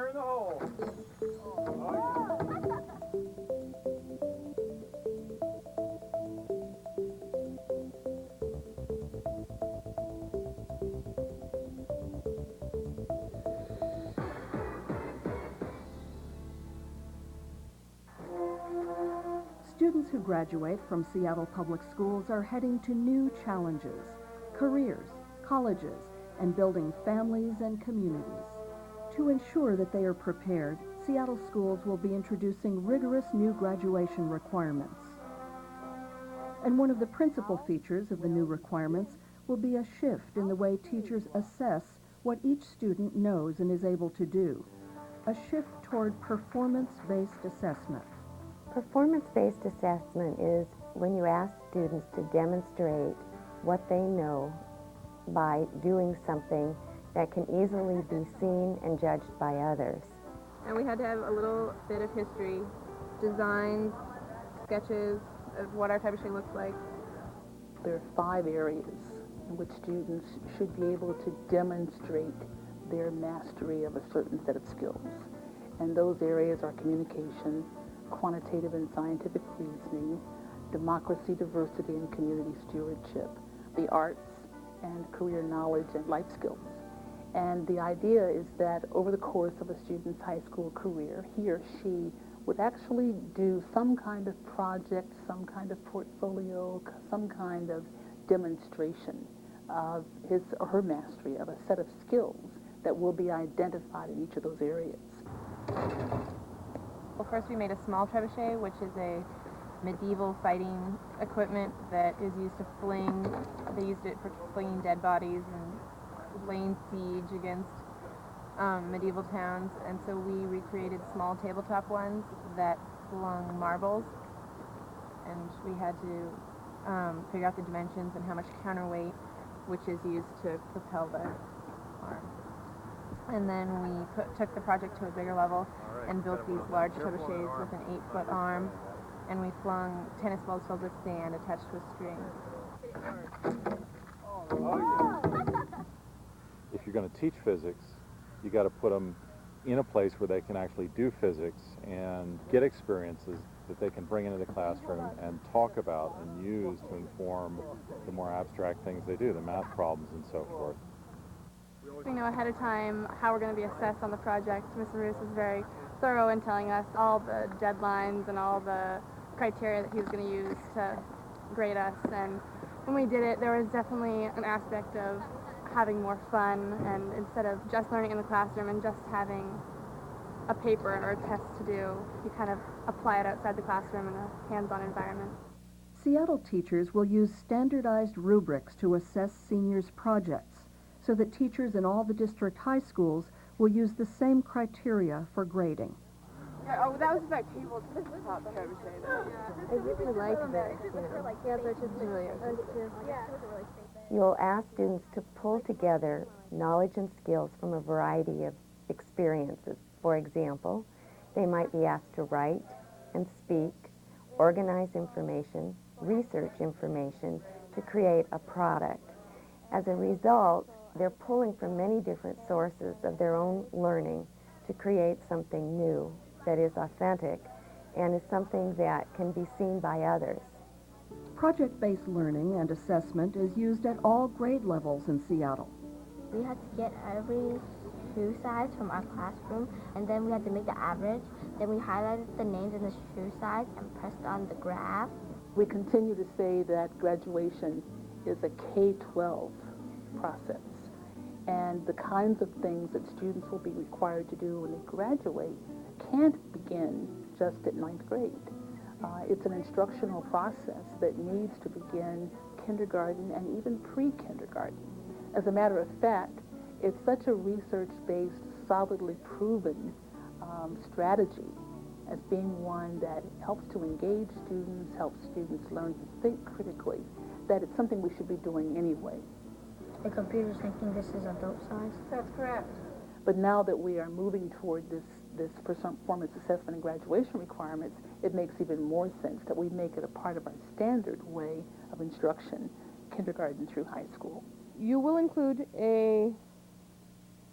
in the hole. Students who graduate from Seattle Public Schools are heading to new challenges, careers, colleges, and building families and communities. To ensure that they are prepared, Seattle schools will be introducing rigorous new graduation requirements. And one of the principal features of the new requirements will be a shift in the way teachers assess what each student knows and is able to do, a shift toward performance-based assessment. Performance-based assessment is when you ask students to demonstrate what they know by doing something that can easily be seen and judged by others. And we had to have a little bit of history, designs, sketches of what our trebuchet looks like. There are 5 areas in which students should be able to demonstrate their mastery of a certain set of skills. And those areas are communication, quantitative and scientific reasoning, democracy, diversity, and community stewardship, the arts, and career knowledge and life skills. And the idea is that over the course of a student's high school career, he or she would actually do some kind of project, some kind of portfolio, some kind of demonstration of his or her mastery of a set of skills that will be identified in each of those areas. Well, first we made a small trebuchet, which is a medieval fighting equipment that is used to fling. They used it for flinging dead bodies and laying siege against medieval towns. And so we recreated small tabletop ones that flung marbles. And we had to figure out the dimensions and how much counterweight, which is used to propel the arm. And then we took the project to a bigger level and built these large trebuchets with an 8-foot arm, and we flung tennis balls filled with sand attached to a string. If you're going to teach physics, you got to put them in a place where they can actually do physics and get experiences that they can bring into the classroom and talk about and use to inform the more abstract things they do, the math problems and so forth. We know ahead of time how we're going to be assessed on the project. Mr. Roos was very thorough in telling us all the deadlines and all the criteria that he was going to use to grade us. And when we did it, there was definitely an aspect of having more fun, and instead of just learning in the classroom and just having a paper or a test to do, you kind of apply it outside the classroom in a hands-on environment. Seattle teachers will use standardized rubrics to assess seniors' projects, so that teachers in all the district high schools will use the same criteria for grading. Yeah, oh, that was about tabletop trebuchet, though. I really like this, you know. Yeah, they're just really interesting. You'll ask students to pull together knowledge and skills from a variety of experiences. For example, they might be asked to write and speak, organize information, research information to create a product. As a result, they're pulling from many different sources of their own learning to create something new that is authentic and is something that can be seen by others. Project-based learning and assessment is used at all grade levels in Seattle. We had to get every shoe size from our classroom, and then we had to make the average. Then we highlighted the names and the shoe size and pressed on the graph. We continue to say that graduation is a K-12 process. And the kinds of things that students will be required to do when they graduate can't begin just at 9th grade. It's an instructional process that needs to begin kindergarten and even pre-kindergarten. As a matter of fact, it's such a research-based, solidly proven strategy as being one that helps to engage students, helps students learn to think critically, that it's something we should be doing anyway. The computer's thinking this is adult size? That's correct. But now that we are moving toward this performance assessment and graduation requirements, it makes even more sense that we make it a part of our standard way of instruction, kindergarten through high school. You will include an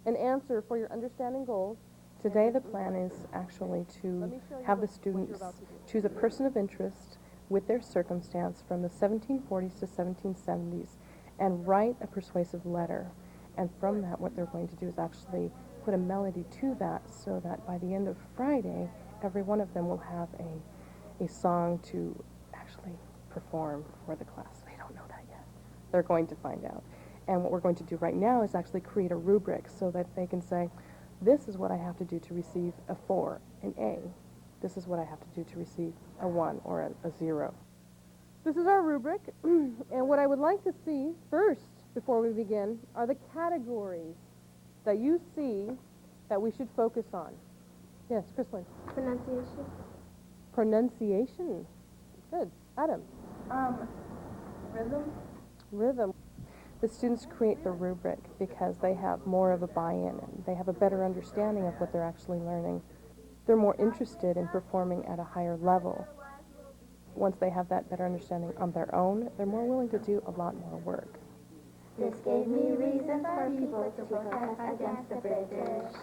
answer for your understanding goals Today the plan is actually to have the students choose a person of interest with their circumstance from the 1740s to 1770s and write a persuasive letter. And from that, what they're going to do is actually put a melody to that so that by the end of Friday, every one of them will have a song to actually perform for the class. They don't know that yet. They're going to find out. And what we're going to do right now is actually create a rubric so that they can say, this is what I have to do to receive a 4, an A. This is what I have to do to receive a 1 or a 0. This is our rubric, and what I would like to see first, before we begin, are the categories that you see that we should focus on. Yes, Chrislyn. Pronunciation. Pronunciation. Good. Adam. Rhythm. Rhythm. The students create the rubric because they have more of a buy-in and they have a better understanding of what they're actually learning. They're more interested in performing at a higher level. Once they have that better understanding on their own, they're more willing to do a lot more work. This gave me reason for people to protest against the British.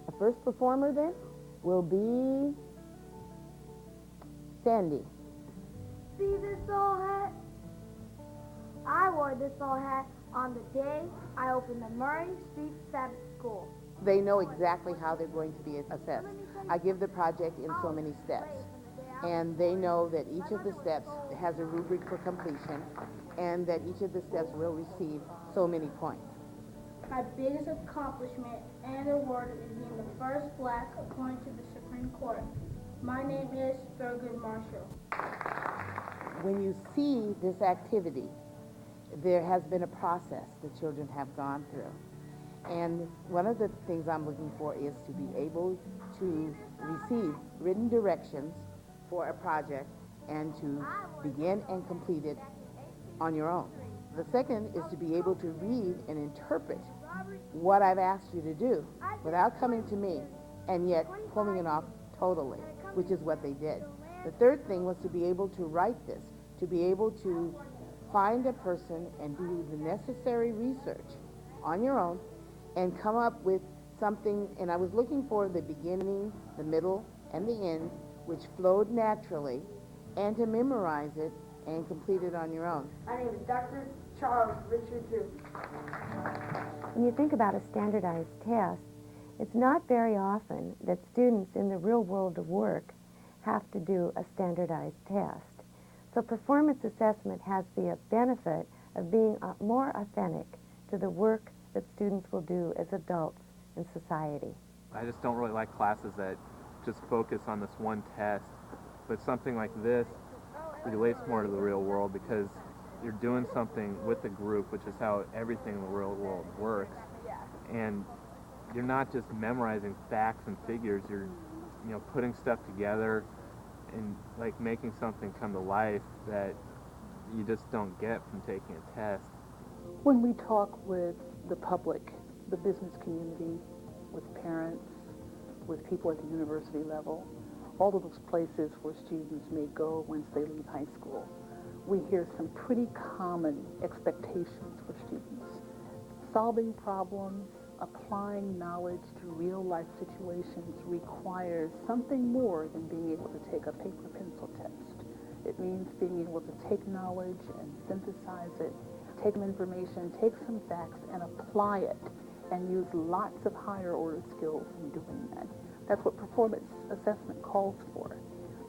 The first performer then will be Sandy. See this old hat? I wore this old hat on the day I opened the Murray Street Sabbath School. They know exactly how they're going to be assessed. I give the project in so many steps, and they know that each of the steps has a rubric for completion, and that each of the steps will receive so many points. My biggest accomplishment and award is being the first black appointed to the Supreme Court. My name is Thurgood Marshall. When you see this activity, there has been a process the children have gone through. And one of the things I'm looking for is to be able to receive written directions for a project and to begin and complete it on your own. The second is to be able to read and interpret what I've asked you to do without coming to me and yet pulling it off totally, which is what they did. The third thing was to be able to write this, to be able to find a person and do the necessary research on your own and come up with something. And I was looking for the beginning, the middle, and the end, which flowed naturally, and to memorize it and complete it on your own. My name is Dr. Charles Richard Drew. When you think about a standardized test, it's not very often that students in the real world of work have to do a standardized test. So performance assessment has the benefit of being more authentic to the work that students will do as adults in society. I just don't really like classes that just focus on this one test, but something like this relates more to the real world because you're doing something with a group, which is how everything in the real world works. And you're not just memorizing facts and figures, you're putting stuff together and like making something come to life that you just don't get from taking a test. When we talk with the public, the business community, with parents, with people at the university level, all of those places where students may go once they leave high school, we hear some pretty common expectations for students. Solving problems, applying knowledge to real-life situations requires something more than being able to take a paper pencil test. It means being able to take knowledge and synthesize it, take some information, take some facts, and apply it, and use lots of higher order skills in doing that. That's what performance assessment calls for.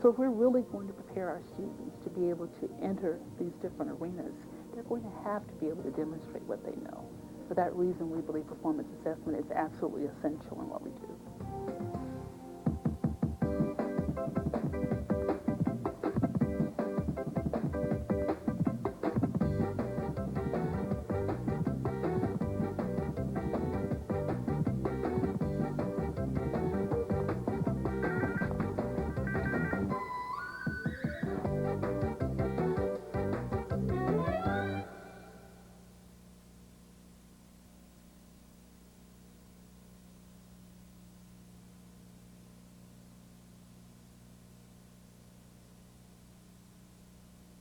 So if we're really going to prepare our students to be able to enter these different arenas, they're going to have to be able to demonstrate what they know. For that reason, we believe performance assessment is absolutely essential in what we do.